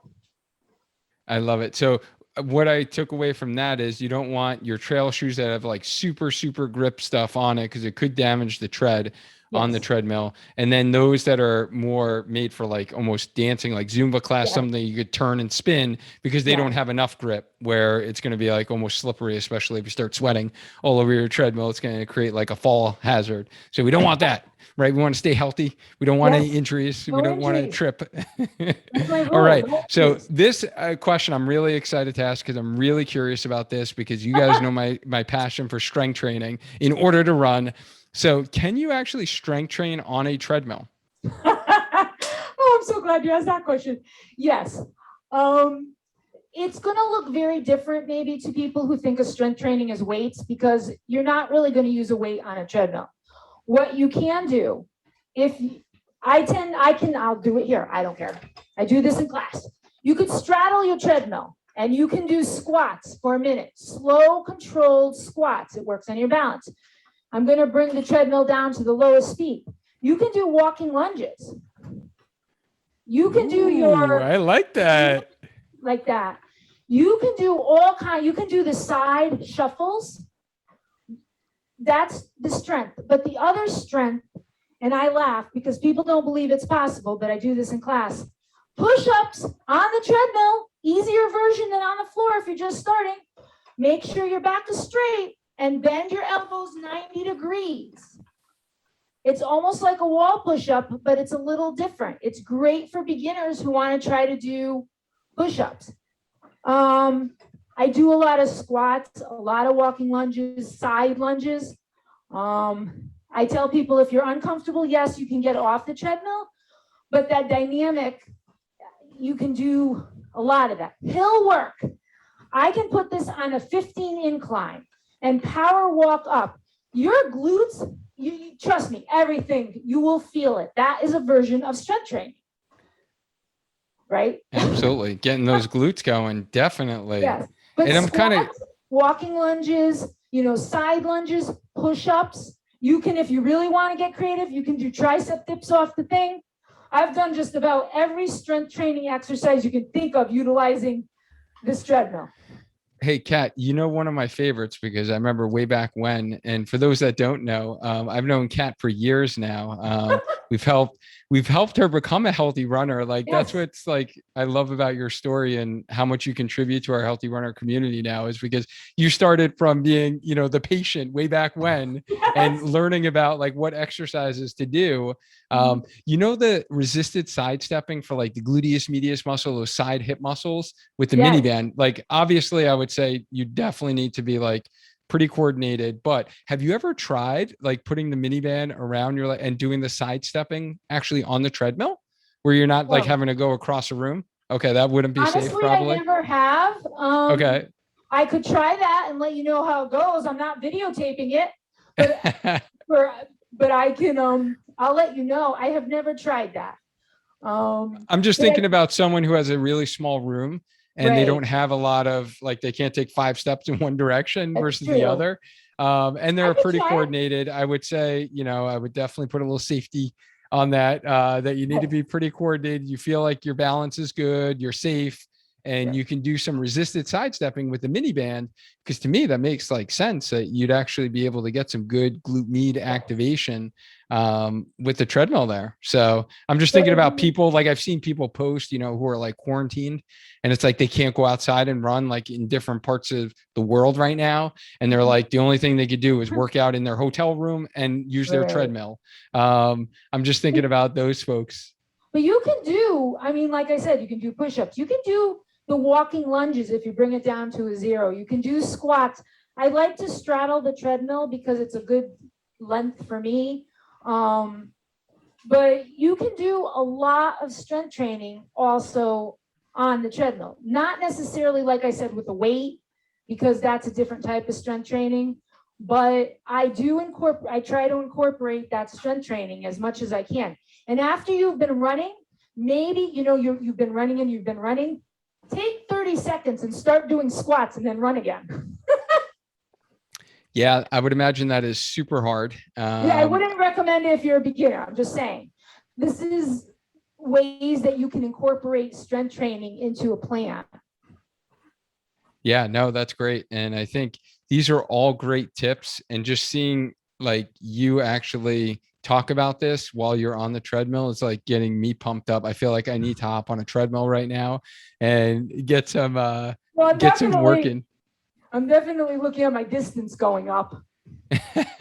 I love it. So what I took away from that is you don't want your trail shoes that have like super, super grip stuff on it, because it could damage the tread on the treadmill. And then those that are more made for like almost dancing, like Zumba class, something you could turn and spin, because they don't have enough grip, where it's going to be like almost slippery, especially if you start sweating all over your treadmill. It's going to create like a fall hazard. So we don't want that, right? We want to stay healthy. We don't want any injuries. We don't want to trip. All right. So this question I'm really excited to ask, because I'm really curious about this, because you guys know my passion for strength training in order to run. So can you actually strength train on a treadmill? Oh, I'm so glad you asked that question. Yes. It's going to look very different maybe to people who think of strength training as weights, because you're not really going to use a weight on a treadmill. What you can do, I'll do it here. I don't care. I do this in class. You could straddle your treadmill and you can do squats for a minute, slow controlled squats. It works on your balance. I'm going to bring the treadmill down to the lowest speed. You can do walking lunges. You can do I like that. Like that. You can do you can do the side shuffles. That's the strength. But the other strength, and I laugh because people don't believe it's possible, but I do this in class. Push-ups on the treadmill, easier version than on the floor if you're just starting. Make sure your back is straight and bend your elbows 90 degrees. It's almost like a wall push-up, but it's a little different. It's great for beginners who want to try to do push-ups. I do a lot of squats, a lot of walking lunges, side lunges. I tell people, if you're uncomfortable, yes, you can get off the treadmill, but that dynamic, you can do a lot of that. Hill work. I can put this on a 15 incline and power walk up. Your glutes, you trust me, everything, you will feel it. That is a version of strength training, right? Absolutely. Getting those glutes going, definitely. Yes. But and I'm kind of walking lunges, side lunges, push-ups. You can, if you really want to get creative, you can do tricep dips off the thing. I've done just about every strength training exercise you can think of utilizing this treadmill. Hey, Kat, one of my favorites, because I remember way back when, and for those that don't know, I've known Kat for years now. We've helped her become a healthy runner. Like, that's what's like, I love about your story and how much you contribute to our healthy runner community now, is because you started from being, the patient way back when and learning about like what exercises to do. The resisted sidestepping for like the gluteus medius muscle, those side hip muscles with the miniband, like obviously I would say you definitely need to be like pretty coordinated, but have you ever tried like putting the miniband around your leg and doing the sidestepping actually on the treadmill where you're not like having to go across a room? Okay. That wouldn't be safe probably. I never have. Okay. I could try that and let you know how it goes. I'm not videotaping it, but I can, I'll let you know. I have never tried that. I'm just thinking about someone who has a really small room and they don't have a lot of, like, they can't take 5 steps in one direction versus the other. And they're pretty coordinated. I would say, I would definitely put a little safety on that, that you need to be pretty coordinated. You feel like your balance is good, you're safe, and you can do some resisted sidestepping with the mini band. Because to me, that makes like sense that you'd actually be able to get some good glute med activation with the treadmill there. So I'm just thinking about people, like I've seen people post, who are like quarantined, and it's like they can't go outside and run like in different parts of the world right now. And they're like, the only thing they could do is work out in their hotel room and use their treadmill. I'm just thinking about those folks. But you can do, I mean, like I said, you can do push-ups. You can do the walking lunges if you bring it down to a 0. You can do squats. I like to straddle the treadmill because it's a good length for me. But you can do a lot of strength training also on the treadmill. Not necessarily, like I said, with the weight, because that's a different type of strength training. But I try to incorporate that strength training as much as I can. And after you've been running, maybe, you've been running, take 30 seconds and start doing squats and then run again. Yeah, I would imagine that is super hard. Yeah, I wouldn't recommend it if you're a beginner. I'm just saying, this is ways that you can incorporate strength training into a plan. Yeah, no, that's great. And I think these are all great tips. And just seeing like you actually talk about this while you're on the treadmill is like getting me pumped up. I feel like I need to hop on a treadmill right now and get some working. I'm definitely looking at my distance going up. Today's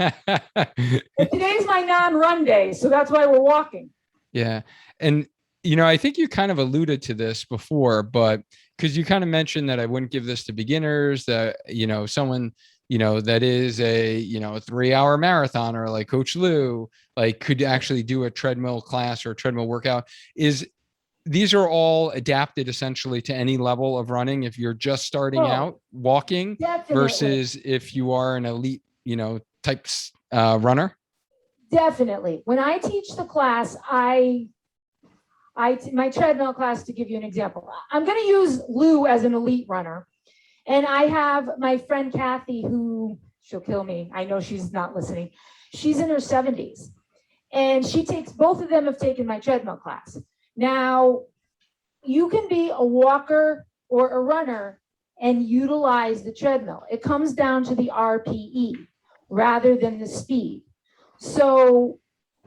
my non-run day, so that's why we're walking. Yeah. And I think you kind of alluded to this before, but because you kind of mentioned that I wouldn't give this to beginners, that someone that is a 3-hour marathoner like Coach Lou, like could actually do a treadmill class or a treadmill workout. These are all adapted essentially to any level of running. If you're just starting out walking, definitely, versus if you are an elite, type runner. Definitely. When I teach the class, my treadmill class, to give you an example, I'm going to use Lou as an elite runner. And I have my friend Kathy, who, she'll kill me. I know she's not listening. She's in her 70s. And both of them have taken my treadmill class. Now, you can be a walker or a runner and utilize the treadmill. It comes down to the RPE rather than the speed. So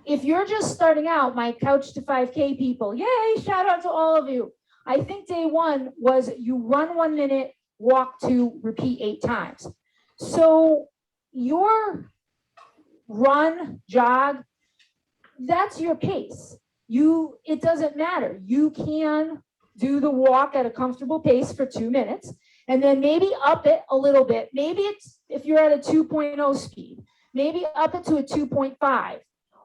if you're just starting out, my Couch to 5K people, yay, shout out to all of you. I think day 1 was you run 1 minute, walk 2, repeat 8 times. So your run, jog, that's your pace. It doesn't matter. You can do the walk at a comfortable pace for 2 minutes and then maybe up it a little bit. Maybe it's, if you're at a 2.0 speed, maybe up it to a 2.5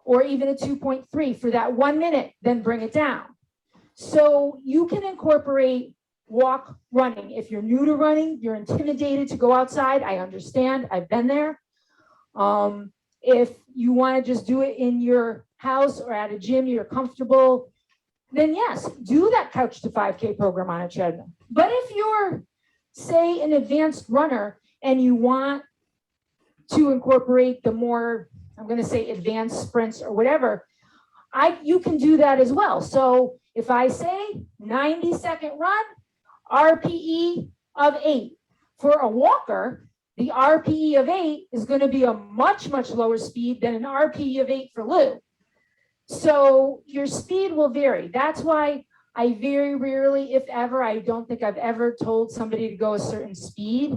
or even a 2.3 for that 1 minute, then bring it down. So you can incorporate walk running. If you're new to running, you're intimidated to go outside. I understand. I've been there. If you want to just do it in your house or at a gym, you're comfortable, then yes, do that Couch to 5K program on a treadmill. But if you're, say, an advanced runner and you want to incorporate the more, I'm going to say advanced sprints or whatever, you can do that as well. So if I say 90-second run, RPE of 8. For a walker, the RPE of 8 is going to be a much, much lower speed than an RPE of 8 for Lou. So your speed will vary. That's why I very rarely, if ever, I don't think I've ever told somebody to go a certain speed.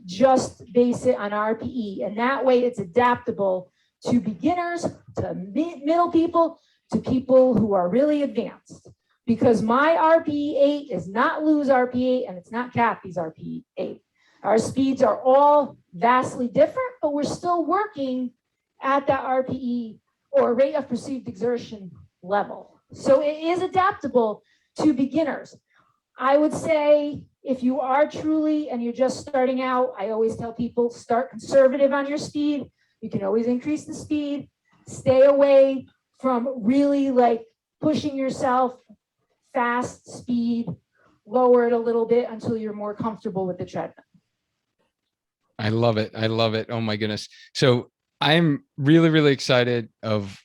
Just base it on RPE. And that way it's adaptable to beginners, to middle people, to people who are really advanced. Because my RPE 8 is not Lou's RPE 8 and it's not Kathy's RPE 8. Our speeds are all vastly different, but we're still working at that RPE or rate of perceived exertion level. So it is adaptable to beginners. I would say if you are truly and you're just starting out, I always tell people start conservative on your speed. You can always increase the speed. Stay away from really like pushing yourself fast speed, lower it a little bit until you're more comfortable with the treadmill. I love it. I love it. Oh my goodness. So I'm really, really excited of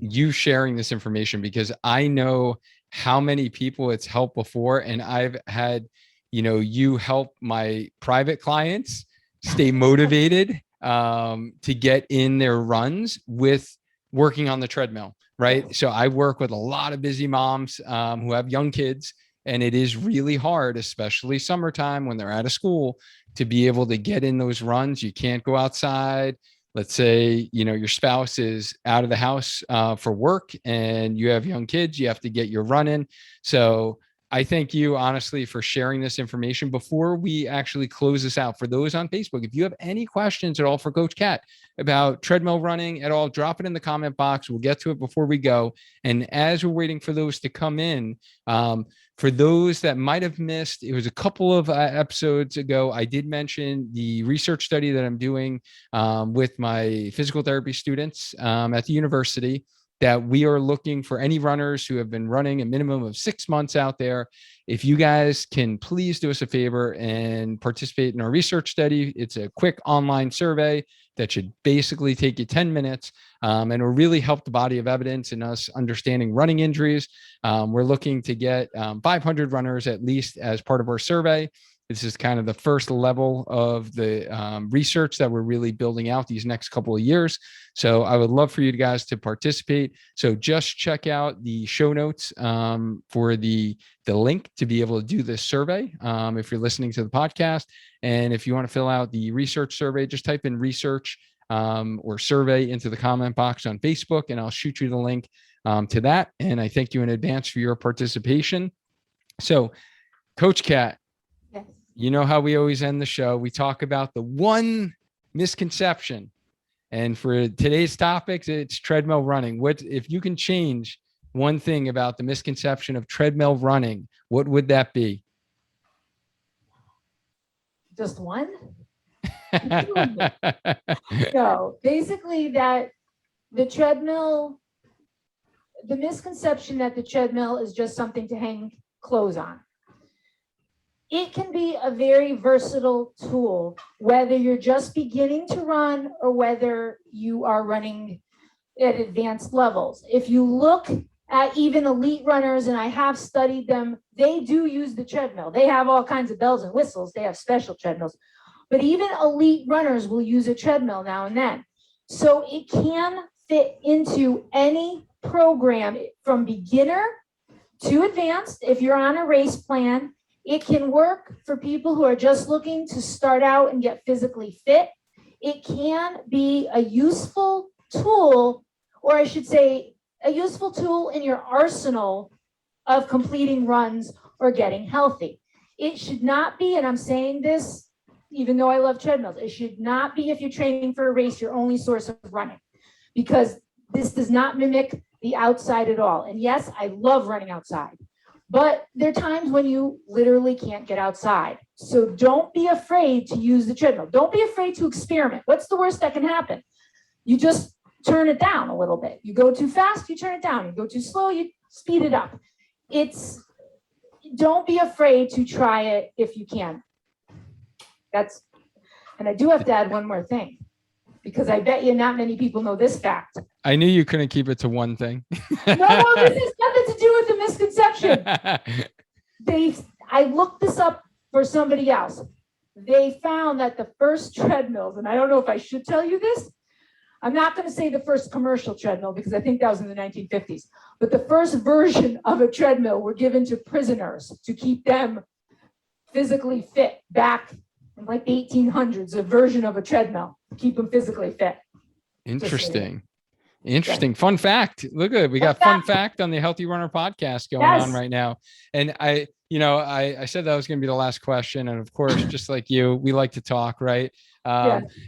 you sharing this information because I know how many people it's helped before. And I've had, you help my private clients stay motivated to get in their runs with working on the treadmill, right? So I work with a lot of busy moms who have young kids, and it is really hard, especially summertime when they're out of school, to be able to get in those runs. You can't go outside. Let's say, your spouse is out of the house for work and you have young kids, you have to get your run in. So I thank you honestly for sharing this information. Before we actually close this out, for those on Facebook, if you have any questions at all for Coach Kat about treadmill running at all, drop it in the comment box. We'll get to it before we go. And as we're waiting for those to come in, for those that might have missed, it was a couple of episodes ago, I did mention the research study that I'm doing with my physical therapy students at the university, that we are looking for any runners who have been running a minimum of 6 months out there. If you guys can please do us a favor and participate in our research study, it's a quick online survey that should basically take you 10 minutes and will really help the body of evidence in us understanding running injuries. We're looking to get 500 runners at least as part of our survey. This is kind of the first level of the research that we're really building out these next couple of years. So I would love for you guys to participate. So just check out the show notes for the link to be able to do this survey if you're listening to the podcast. And if you want to fill out the research survey, just type in research or survey into the comment box on Facebook, and I'll shoot you the link to that. And I thank you in advance for your participation. So, Coach Kat, Yes. you know how we always end the show. We talk about the one misconception. And for today's topics, it's treadmill running. What if you can change one thing about the misconception of treadmill running, what would that be? Just one? No, basically that the misconception that the treadmill is just something to hang clothes on. It can be a very versatile tool, whether you're just beginning to run or whether you are running at advanced levels. If you look at even elite runners, and I have studied them, they do use the treadmill. They have all kinds of bells and whistles. They have special treadmills. But even elite runners will use a treadmill now and then. So it can fit into any program from beginner to advanced. If you're on a race plan, it can work for people who are just looking to start out and get physically fit. It can be a useful tool, or I should say, a useful tool in your arsenal of completing runs or getting healthy. It should not be, and I'm saying this even though I love treadmills, it should not be, if you're training for a race, your only source of running, because this does not mimic the outside at all. And yes, I love running outside, but there are times when you literally can't get outside. So don't be afraid to use the treadmill. Don't be afraid to experiment. What's the worst that can happen? You just turn it down a little bit. You go too fast, you turn it down. You go too slow, you speed it up. Don't be afraid to try it if you can. And I do have to add one more thing, because I bet you not many people know this fact. I knew you couldn't keep it to one thing. No, this has nothing to do with the misconception. I looked this up for somebody else. They found that the first treadmills, and I don't know if I should tell you this, I'm not going to say the first commercial treadmill because I think that was in the 1950s, but the first version of a treadmill were given to prisoners to keep them physically fit back in like the 1800s, a version of a treadmill to keep them physically fit. Interesting. Fun fact. Look at it. We got fun fact on the Healthy Runner podcast going on right now. And I said that was going to be the last question. And of course, just like you, we like to talk, right?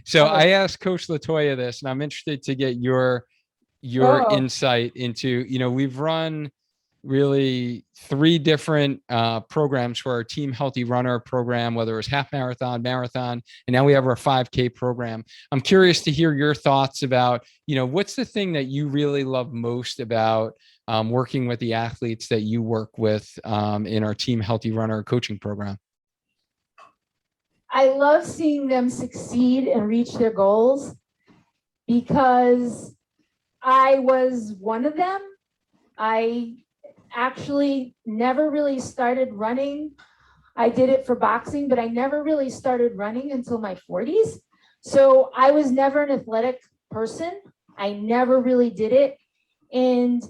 So I asked Coach Latoya this, and I'm interested to get your insight into, we've run really 3 different programs for our Team Healthy Runner program, whether it was half marathon, and now we have our 5K program. I'm curious to hear your thoughts about, what's the thing that you really love most about working with the athletes that you work with in our Team Healthy Runner coaching program? I love seeing them succeed and reach their goals, because I was one of them. I actually never really started running. I did it for boxing, but I never really started running until my 40s. So I was never an athletic person. I never really did it. And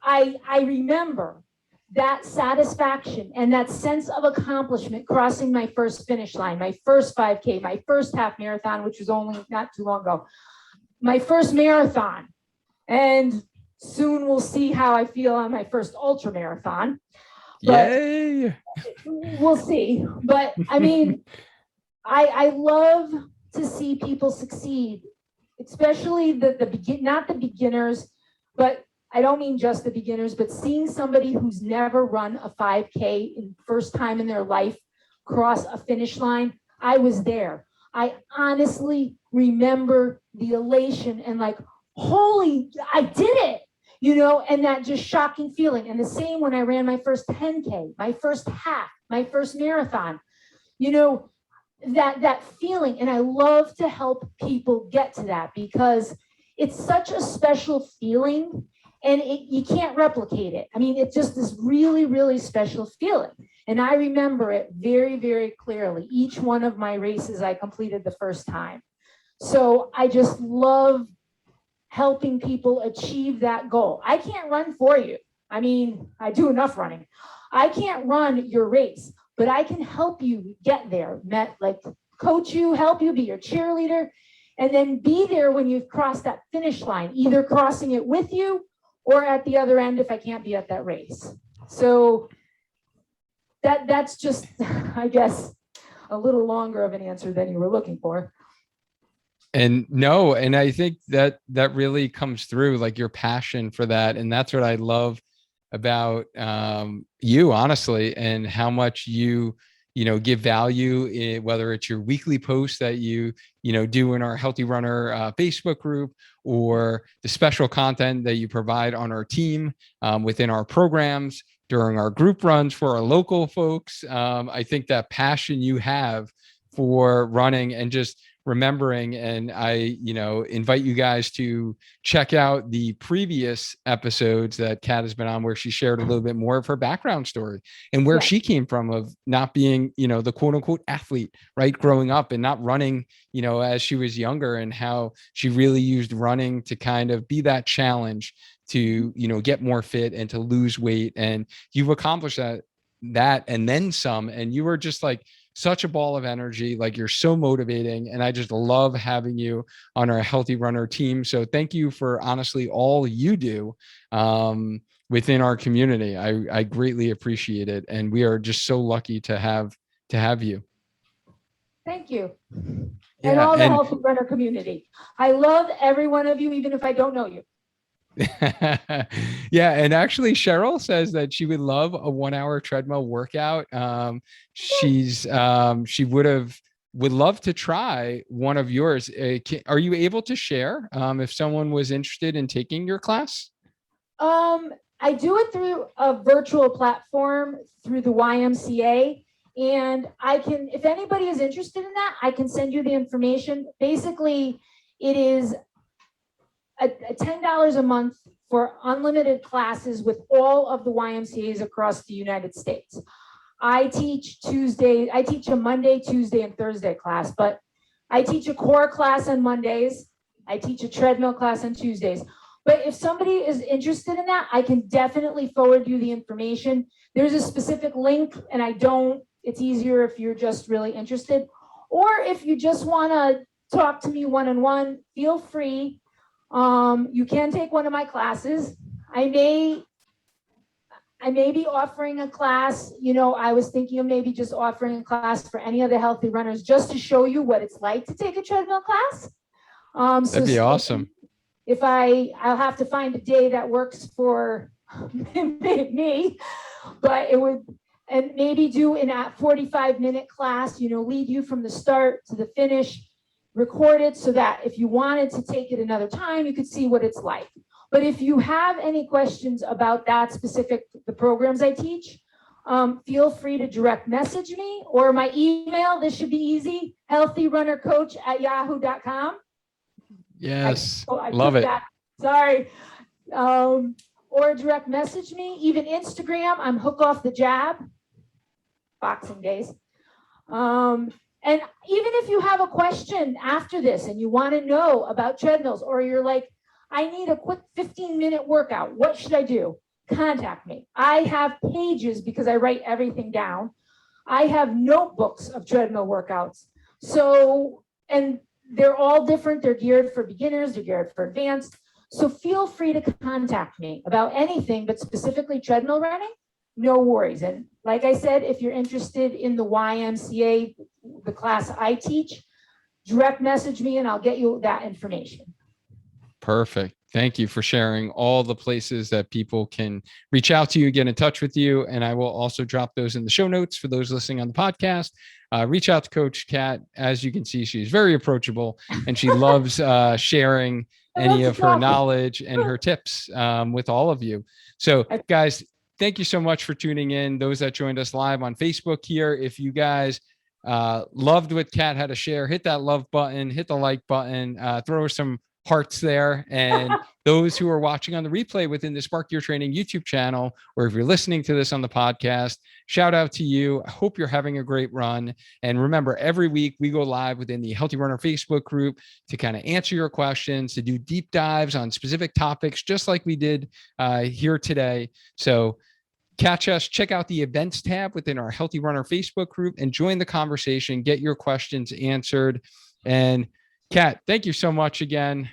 I remember that satisfaction and that sense of accomplishment crossing my first finish line, my first 5K, my first half marathon, which was only not too long ago, my first marathon. And soon we'll see how I feel on my first ultra marathon. Yay! We'll see. But I mean, I love to see people succeed, especially not the beginners, but I don't mean just the beginners, but seeing somebody who's never run a 5K in first time in their life cross a finish line. I was there. I honestly remember the elation and like, holy, I did it, and that just shocking feeling. And the same when I ran my first 10K, my first half, my first marathon, that feeling. And I love to help people get to that because it's such a special feeling and you can't replicate it. I mean, it's just this really, really special feeling. And I remember it very, very clearly. Each one of my races I completed the first time. So I just love helping people achieve that goal. I can't run for you. I mean, I do enough running. I can't run your race, but I can help you get there. Like coach you, help you, be your cheerleader, and then be there when you've crossed that finish line, either crossing it with you or at the other end if I can't be at that race. So that's just, I guess, a little longer of an answer than you were looking for. And no, and I think that really comes through, like your passion for that. And that's what I love about you, honestly, and how much you give value, whether it's your weekly posts that you do in our Healthy Runner Facebook group, or the special content that you provide on our team within our programs during our group runs for our local folks. I think that passion you have for running and just remembering, and I invite you guys to check out the previous episodes that Kat has been on, where she shared a little bit more of her background story and where she came from, of not being the quote unquote athlete, right, growing up, and not running as she was younger, and how she really used running to kind of be that challenge to get more fit and to lose weight. And you've accomplished that and then some, and you were just like such a ball of energy. Like, you're so motivating, and I just love having you on our Healthy Runner team. So thank you for honestly all you do within our community. I greatly appreciate it, and we are just so lucky to have you. Thank you. And all the Healthy Runner community. I love every one of you, even if I don't know you. Yeah, and actually Cheryl says that she would love a 1-hour treadmill workout. She would love to try one of yours. Are you able to share if someone was interested in taking your class? I do it through a virtual platform through the YMCA, and I can, if anybody is interested in that, I can send you the information. Basically, it is a $10 a month for unlimited classes with all of the YMCAs across the United States. I teach a Monday, Tuesday, and Thursday class, but I teach a core class on Mondays. I teach a treadmill class on Tuesdays. But if somebody is interested in that, I can definitely forward you the information. There's a specific link, and it's easier if you're just really interested. Or if you just want to talk to me one-on-one, feel free. You can take one of my classes. I may be offering a class. I was thinking of maybe just offering a class for any of the Healthy Runners, just to show you what it's like to take a treadmill class. That'd be awesome. If I'll have to find a day that works for me, but it would, and maybe do in a 45-minute class, lead you from the start to the finish, record it so that if you wanted to take it another time, you could see what it's like. But if you have any questions about that the programs I teach, feel free to direct message me, or my email. This should be easy: healthyrunnercoach@yahoo.com. Yes, I love it. Sorry. or direct message me, even Instagram. I'm Hook Off the Jab, boxing days. And even if you have a question after this and you want to know about treadmills, or you're like, I need a quick 15-minute workout, what should I do? Contact me. I have pages because I write everything down. I have notebooks of treadmill workouts. So, and they're all different. They're geared for beginners, they're geared for advanced. So feel free to contact me about anything, but specifically treadmill running, no worries. And like I said, if you're interested in the YMCA, the class I teach, direct message me and I'll get you that information. Perfect. Thank you for sharing all the places that people can reach out to you, get in touch with you. And I will also drop those in the show notes for those listening on the podcast. Reach out to Coach Kat. As you can see, she's very approachable and she loves sharing any of her knowledge and her tips with all of you. So guys, thank you so much for tuning in. Those that joined us live on Facebook here, if you guys loved what Kat had to share, hit that love button, hit the like button, throw some hearts there. And those who are watching on the replay within the Spark Your Training YouTube channel, or if you're listening to this on the podcast, shout out to you. I hope you're having a great run. And remember, every week we go live within the Healthy Runner Facebook group to kind of answer your questions, to do deep dives on specific topics, just like we did here today. So catch us, check out the events tab within our Healthy Runner Facebook group and join the conversation, get your questions answered. And Kat, thank you so much again.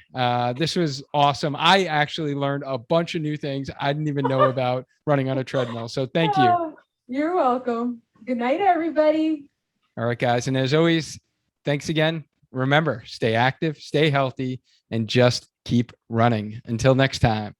This was awesome. I actually learned a bunch of new things I didn't even know about running on a treadmill. So thank you. You're welcome. Good night, everybody. All right, guys. And as always, thanks again. Remember, stay active, stay healthy, and just keep running. Until next time.